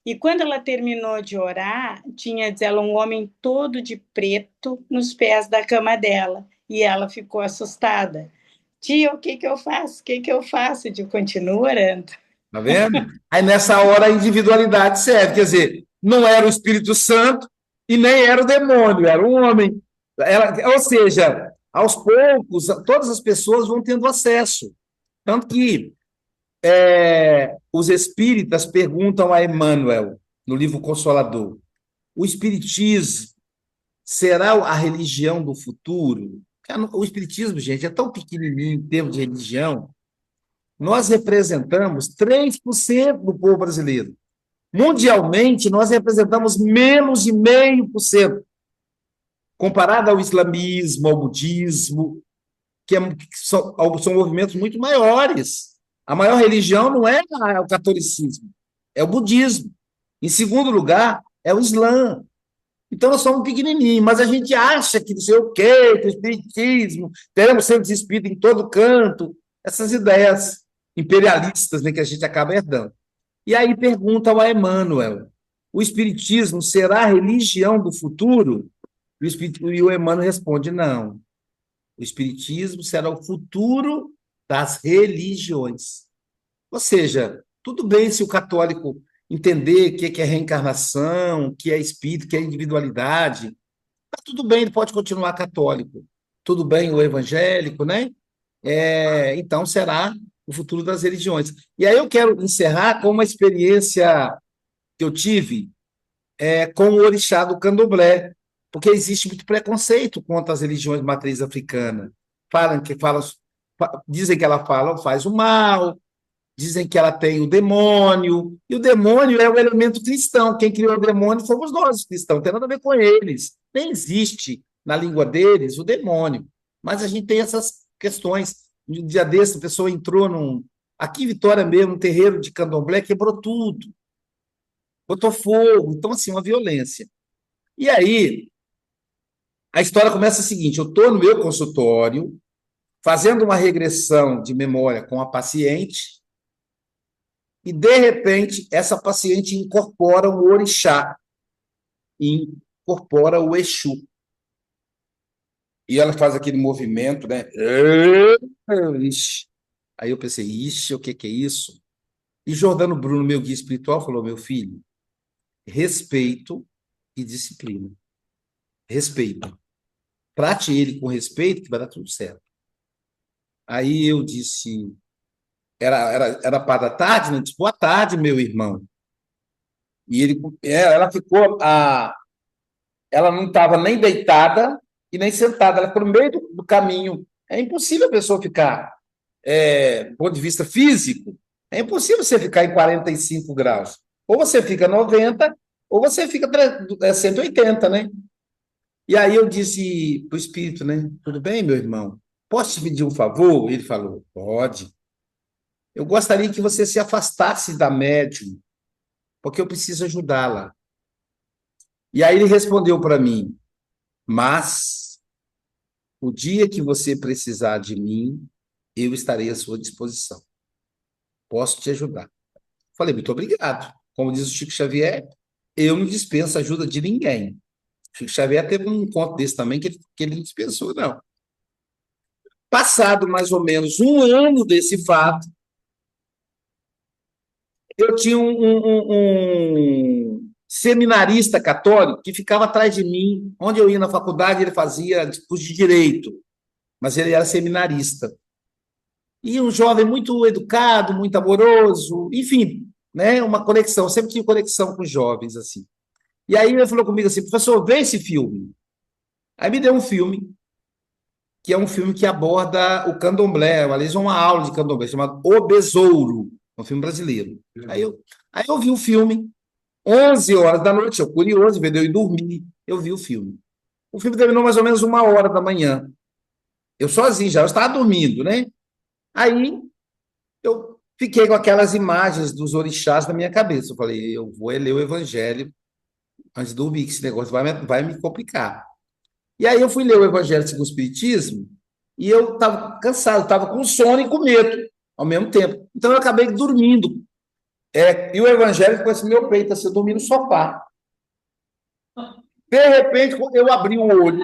E quando ela terminou de orar, tinha, diz ela, um homem todo de preto nos pés da cama dela. E ela ficou assustada. Tia, o que que eu faço? O que que eu faço? Eu continuo orando. Tá vendo? Aí, nessa hora, a individualidade serve. Quer dizer, não era o Espírito Santo e nem era o demônio, era um homem. Ou seja, aos poucos, todas as pessoas vão tendo acesso. Tanto que os espíritas perguntam a Emmanuel, no livro Consolador, o espiritismo será a religião do futuro? O espiritismo, gente, é tão pequenininho em termos de religião. Nós representamos 3% do povo brasileiro. Mundialmente, nós representamos menos de 0,5%, comparado ao islamismo, ao budismo, que são movimentos muito maiores. A maior religião não é o catolicismo, é o budismo. Em segundo lugar, é o Islã. Então, nós somos pequenininhos, mas a gente acha que não sei o quê, que o espiritismo, teremos centros espíritas em todo canto, essas ideias imperialistas, né, que a gente acaba herdando. E aí pergunta ao Emmanuel, o espiritismo será a religião do futuro? E o Emmanuel responde, não. O espiritismo será o futuro das religiões. Ou seja, tudo bem se o católico entender o que é reencarnação, o que é espírito, o que é individualidade. Tá tudo bem, ele pode continuar católico. Tudo bem o evangélico, né? Então será o futuro das religiões. E aí eu quero encerrar com uma experiência que eu tive com o orixá do candomblé, porque existe muito preconceito contra as religiões de matriz africana. Dizem que ela faz o mal, dizem que ela tem o demônio, e o demônio é o elemento cristão. Quem criou o demônio fomos nós, os cristãos, não tem nada a ver com eles. Nem existe na língua deles o demônio. Mas a gente tem essas questões. Um dia desse, a pessoa entrou aqui em Vitória mesmo, um terreiro de candomblé, quebrou tudo. Botou fogo. Então, assim, uma violência. E aí, a história começa o seguinte: eu estou no meu consultório, fazendo uma regressão de memória com a paciente, e, de repente, essa paciente incorpora um orixá. incorpora o Exu. E ela faz aquele movimento, né? Ixi. Aí eu pensei, ixi, o que é isso? E Jordano Bruno, meu guia espiritual, falou, meu filho, respeito e disciplina. Respeito. Trate ele com respeito, que vai dar tudo certo. Aí eu disse, era para da tarde, né? Eu disse, boa tarde, meu irmão. E ela ficou, ela não estava nem deitada e nem sentada, ela ficou no meio do caminho. É impossível a pessoa ficar, do ponto de vista físico, é impossível você ficar em 45 graus. Ou você fica 90, ou você fica 180, né? E aí eu disse para o espírito, né? Tudo bem, meu irmão? Posso te pedir um favor? Ele falou, pode. Eu gostaria que você se afastasse da médium, porque eu preciso ajudá-la. E aí ele respondeu para mim, mas o dia que você precisar de mim, eu estarei à sua disposição. Posso te ajudar. Falei, muito obrigado. Como diz o Chico Xavier, eu não dispenso ajuda de ninguém. O Chico Xavier teve um encontro desse também que ele não dispensou, não. Passado mais ou menos um ano desse fato, eu tinha um seminarista católico que ficava atrás de mim. Onde eu ia na faculdade, ele fazia curso de direito, mas ele era seminarista. E um jovem muito educado, muito amoroso, enfim, né, uma conexão, sempre tinha conexão com os jovens, assim. E aí ele falou comigo assim, professor, vê esse filme. Aí me deu um filme, que é um filme que aborda o candomblé, aliás, uma aula de candomblé, chamado O Besouro, um filme brasileiro. Aí eu vi o filme, 11 horas da noite, eu curioso, em eu ir dormir, eu vi o filme. O filme terminou mais ou menos 1 hora da manhã. Eu sozinho já, eu estava dormindo, né? Aí eu fiquei com aquelas imagens dos orixás na minha cabeça. Eu falei, eu vou ler o Evangelho antes de dormir, que esse negócio vai me complicar. E aí eu fui ler o Evangelho segundo o Espiritismo e eu estava cansado, estava com sono e com medo ao mesmo tempo. Então eu acabei dormindo. E o Evangelho ficou assim, meu peito, assim, eu dormi no sofá. De repente, quando eu abri o olho,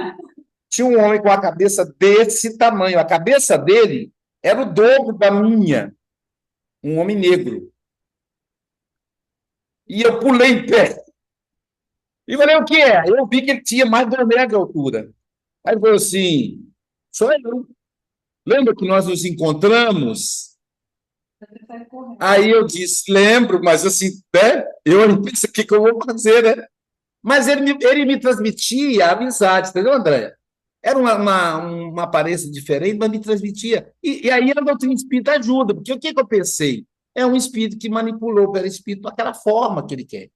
tinha um homem com a cabeça desse tamanho. A cabeça dele era o dobro da minha. Um homem negro. E eu pulei em pé. E falei, o que é? Eu vi que ele tinha mais de 2 metros de altura. Aí ele falou assim, sou eu. Lembra que nós nos encontramos? Aí eu disse, lembro, mas assim, né? Eu pensei, o que eu vou fazer, né? Mas ele me transmitia amizade, entendeu, André? Era uma aparência diferente, mas me transmitia. E aí a doutrina espírita ajuda, porque o que eu pensei? É um espírito que manipulou o perispírito daquela forma que ele quer.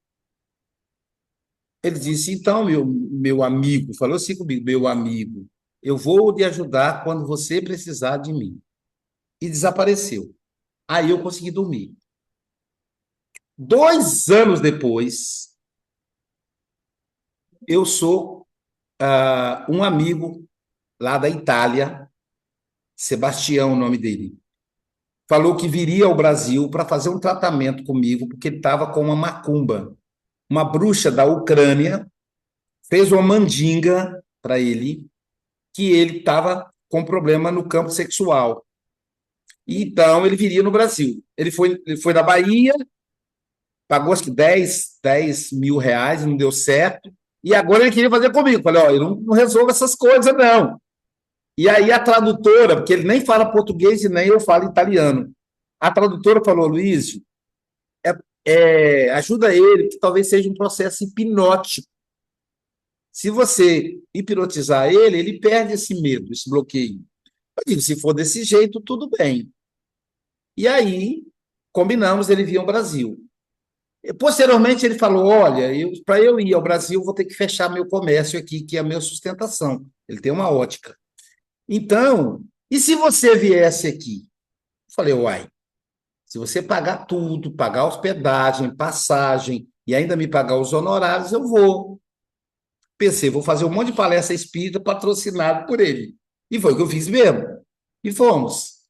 Ele disse, então, meu amigo, falou assim comigo, meu amigo, eu vou lhe ajudar quando você precisar de mim. E desapareceu. Aí eu consegui dormir. 2 anos depois, eu sou um amigo lá da Itália, Sebastião, o nome dele, falou que viria ao Brasil para fazer um tratamento comigo, porque ele estava com uma macumba. Uma bruxa da Ucrânia fez uma mandinga para ele, que ele estava com problema no campo sexual. Então, ele viria no Brasil. Ele foi da Bahia, pagou acho que 10 mil reais, não deu certo, e agora ele queria fazer comigo. Falei, ó, eu não resolvo essas coisas, não. E aí a tradutora, porque ele nem fala português e nem eu falo italiano, a tradutora falou, Luiz, ajuda ele, que talvez seja um processo hipnótico. Se você hipnotizar ele, ele perde esse medo, esse bloqueio. Eu digo, se for desse jeito, tudo bem. E aí, combinamos, ele vir ao Brasil. Posteriormente, ele falou, olha, para eu ir ao Brasil, vou ter que fechar meu comércio aqui, que é a minha sustentação. Ele tem uma ótica. Então, e se você viesse aqui? Eu falei, uai, se você pagar tudo, pagar hospedagem, passagem, e ainda me pagar os honorários, eu vou. Pensei, vou fazer um monte de palestra espírita patrocinado por ele. E foi o que eu fiz mesmo. E fomos.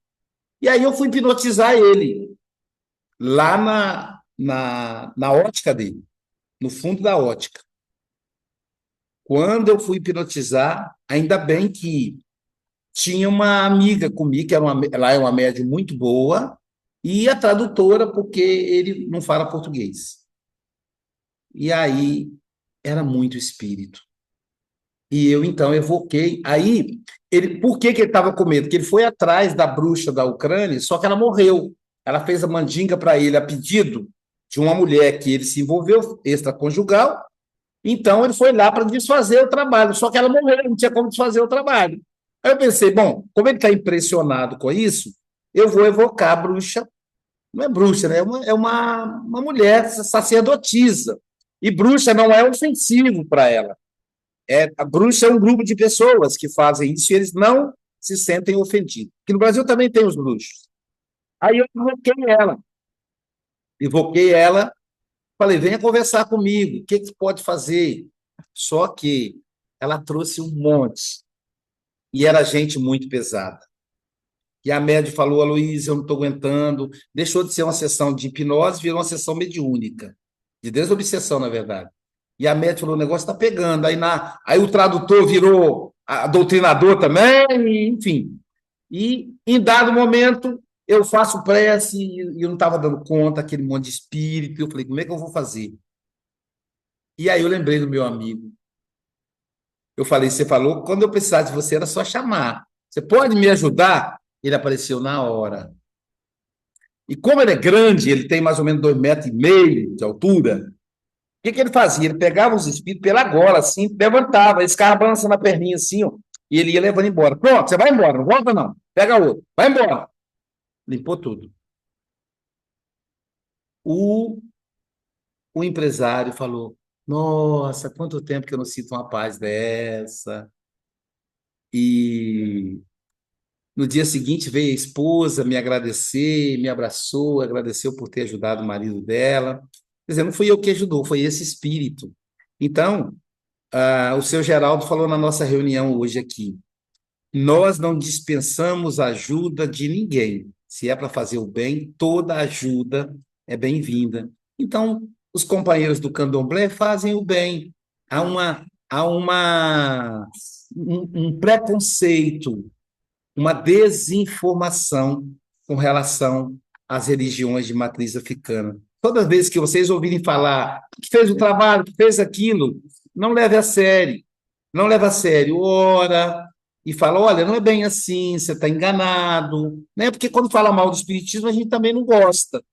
E aí eu fui hipnotizar ele, lá na ótica dele, no fundo da ótica. Quando eu fui hipnotizar, ainda bem que tinha uma amiga comigo, que ela é uma médium muito boa, e a tradutora, porque ele não fala português. E aí era muito espírito. E eu, então, evoquei. Aí, por que ele estava com medo? Porque ele foi atrás da bruxa da Ucrânia, só que ela morreu. Ela fez a mandinga para ele a pedido de uma mulher que ele se envolveu, extraconjugal. Então, ele foi lá para desfazer o trabalho, só que ela morreu, não tinha como desfazer o trabalho. Aí eu pensei, bom, como ele está impressionado com isso, eu vou evocar a bruxa. Não é bruxa, né? É uma mulher sacerdotisa. E bruxa não é ofensivo para ela. A bruxa é um grupo de pessoas que fazem isso e eles não se sentem ofendidos. Porque no Brasil também tem os bruxos. Aí eu invoquei ela, falei, venha conversar comigo, o que que pode fazer? Só que ela trouxe um monte, e era gente muito pesada. E a médium falou, Aloysio, eu não estou aguentando, deixou de ser uma sessão de hipnose, virou uma sessão mediúnica, de desobsessão, na verdade. E a médium falou, o negócio está pegando. Aí o tradutor virou doutrinador também, enfim. E, em dado momento, eu faço prece e eu não estava dando conta, aquele monte de espírito. Eu falei, como é que eu vou fazer? E aí eu lembrei do meu amigo. Eu falei, você falou que quando eu precisasse de você era só chamar. Você pode me ajudar? Ele apareceu na hora. E como ele é grande, ele tem mais ou menos 2,5 metros de altura, o que ele fazia? Ele pegava os espíritos pela gola, assim, levantava, eles ficavam balançando a perninha assim, ó, e ele ia levando embora. Pronto, você vai embora, não volta não. Pega outro, vai embora. Limpou tudo. O empresário falou, nossa, quanto tempo que eu não sinto uma paz dessa. E no dia seguinte veio a esposa me agradecer, me abraçou, agradeceu por ter ajudado o marido dela. Quer dizer, não fui eu que ajudou, foi esse espírito. Então, o seu Geraldo falou na nossa reunião hoje aqui, nós não dispensamos ajuda de ninguém. Se é para fazer o bem, toda ajuda é bem-vinda. Então, os companheiros do candomblé fazem o bem. Há um preconceito, uma desinformação com relação às religiões de matriz africana. Todas as vezes que vocês ouvirem falar que fez o trabalho, que fez aquilo, não leve a sério. Não leve a sério. Ora e fala, olha, não é bem assim, você está enganado. Né? Porque quando fala mal do espiritismo, a gente também não gosta.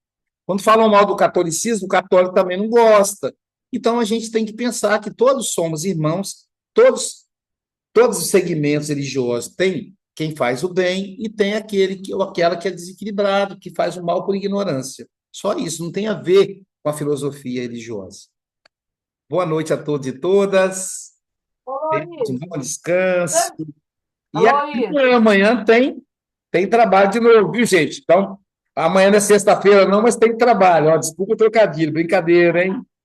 Quando falam mal do catolicismo, o católico também não gosta. Então, a gente tem que pensar que todos somos irmãos, todos os segmentos religiosos têm quem faz o bem e tem aquela que é desequilibrado, que faz o mal por ignorância. Só isso, não tem a ver com a filosofia religiosa. Boa noite a todos e todas. Um bom descanso. E amanhã tem trabalho de novo, viu, gente? Então, amanhã não é sexta-feira, não, mas tem trabalho. Ó, desculpa o trocadilho, brincadeira, hein?